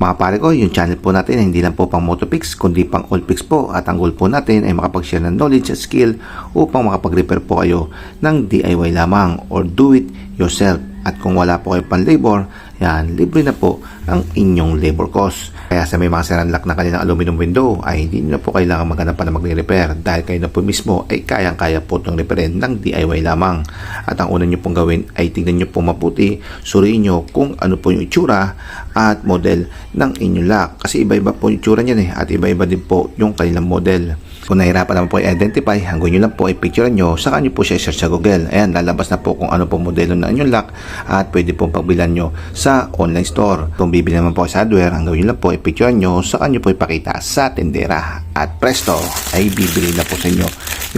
Mga pare ko, yung channel po natin ay hindi lang po pang Motopix, kundi pang Allpix po. At ang goal po natin ay makapag-share ng knowledge at skill upang makapag-repair po kayo ng DIY lamang or do it yourself. At kung wala po kayo pang labor, yan, libre na po ang inyong labor cost. Kaya sa may mga siranlak na kanilang aluminum window ay hindi nyo na po kailangan maghanap pa na magre-repair dahil kayo na po mismo ay kayang-kaya po itong repairin ng DIY lamang. At ang una nyo pong gawin ay tignan nyo po mabuti, suriin nyo kung ano po yung itsura at model ng inyong lock. Kasi iba-iba po yung itsura niyan at iba-iba din po yung kanilang model. Kung nahirapan naman po i-identify, hanggang nyo lang po i-picture nyo, saka nyo po siya i-search sa Google. Ayan, lalabas na po kung ano po modelo ng inyong lock at pwede pong pagbilan nyo sa online store. Kung bibili naman po sa hardware, hanggang nyo lang po i-picture nyo, saka nyo po ipakita sa tendera. At presto, ay bibili na po sa inyo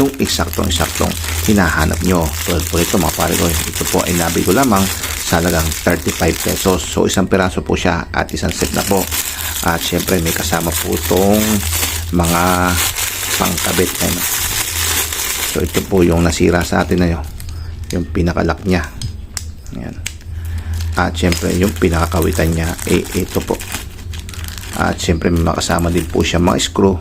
yung eksaktong hinahanap nyo. Tulad po ito mga pare ko, ito po ay nabili ko lamang sa halagang 35 pesos. So isang piraso po siya at isang set na po. At syempre may kasama po itong mga pangkabit. So ito po yung nasira sa atin na yun, yung pinakalak niya. Ayan. At syempre yung pinakakawitan niya ito po. At syempre may makasama din po siya mga screw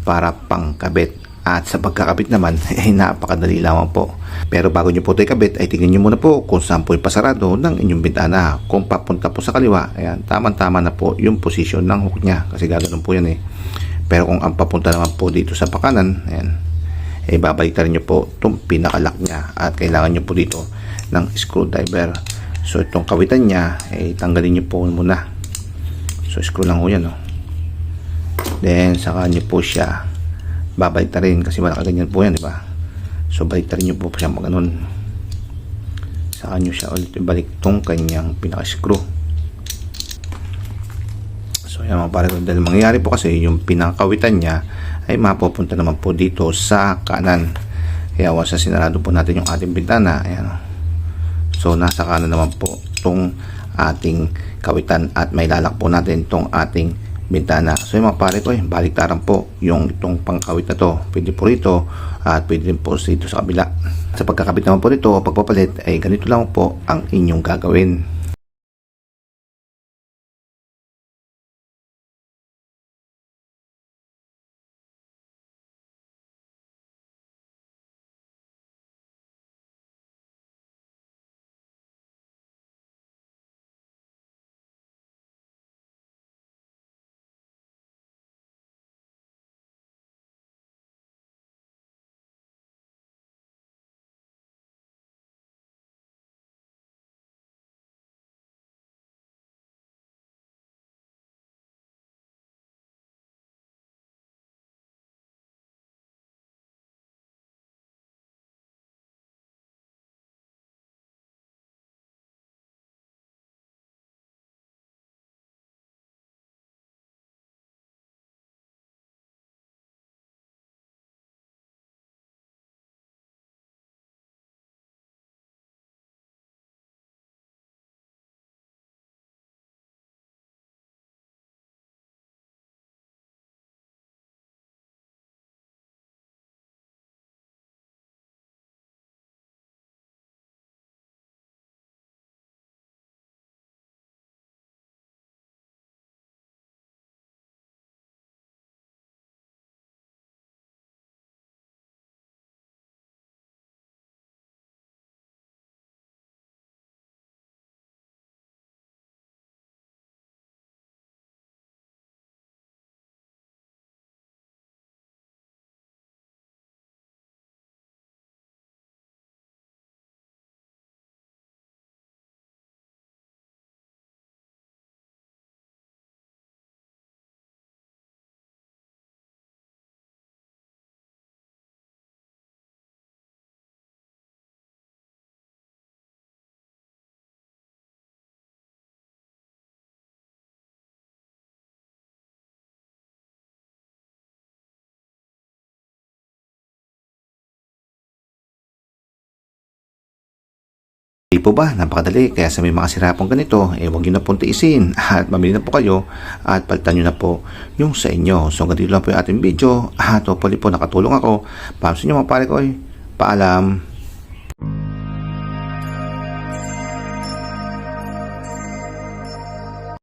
para pangkabit. At sa pagkakabit naman ay napakadali lamang po. Pero bago nyo po ito ikabit ay tingnan nyo muna po kung saan po yung pasarado ng inyong bintana. Kung papunta po sa kaliwa, ayan, tama-tama na po yung position ng hook niya kasi ganoon po yan Pero kung ang papunta naman po dito sa pakanan, ayan, babalik nyo po itong pinakalock niya at kailangan nyo po dito ng screwdriver. So itong kawitan niya tanggalin nyo po muna. So screw lang po yan Then saka nyo po siya babalik rin kasi malakaganyan po yan, diba? So balik nyo po siya maganon. Saka nyo siya ulit ibalik itong kanyang pinaka-screw. So yan mga pare, dahil mangyayari po kasi yung pinakawitan niya ay mapupunta naman po dito sa kanan. Kaya once na sinarado po natin yung ating bintana, ayan. So nasa kanan naman po itong ating kawitan at may lalak po natin itong ating bintana. So yung mga pare ko, baliktaran po yung itong pangkawit na to. Pwede po rito at pwede din po dito sa kabila. Sa pagkakabit naman po rito, pagpapalit ay ganito lang po ang inyong gagawin. Di po ba? Napakadali. Kaya sa may mga sira pong ganito, huwag nyo na pong tiisin at mamili na po kayo at palitan nyo na po yung sa inyo. So, ganito lang po yung ating video at hopefully po nakatulong ako. Para sa inyo mga pare ko, paalam.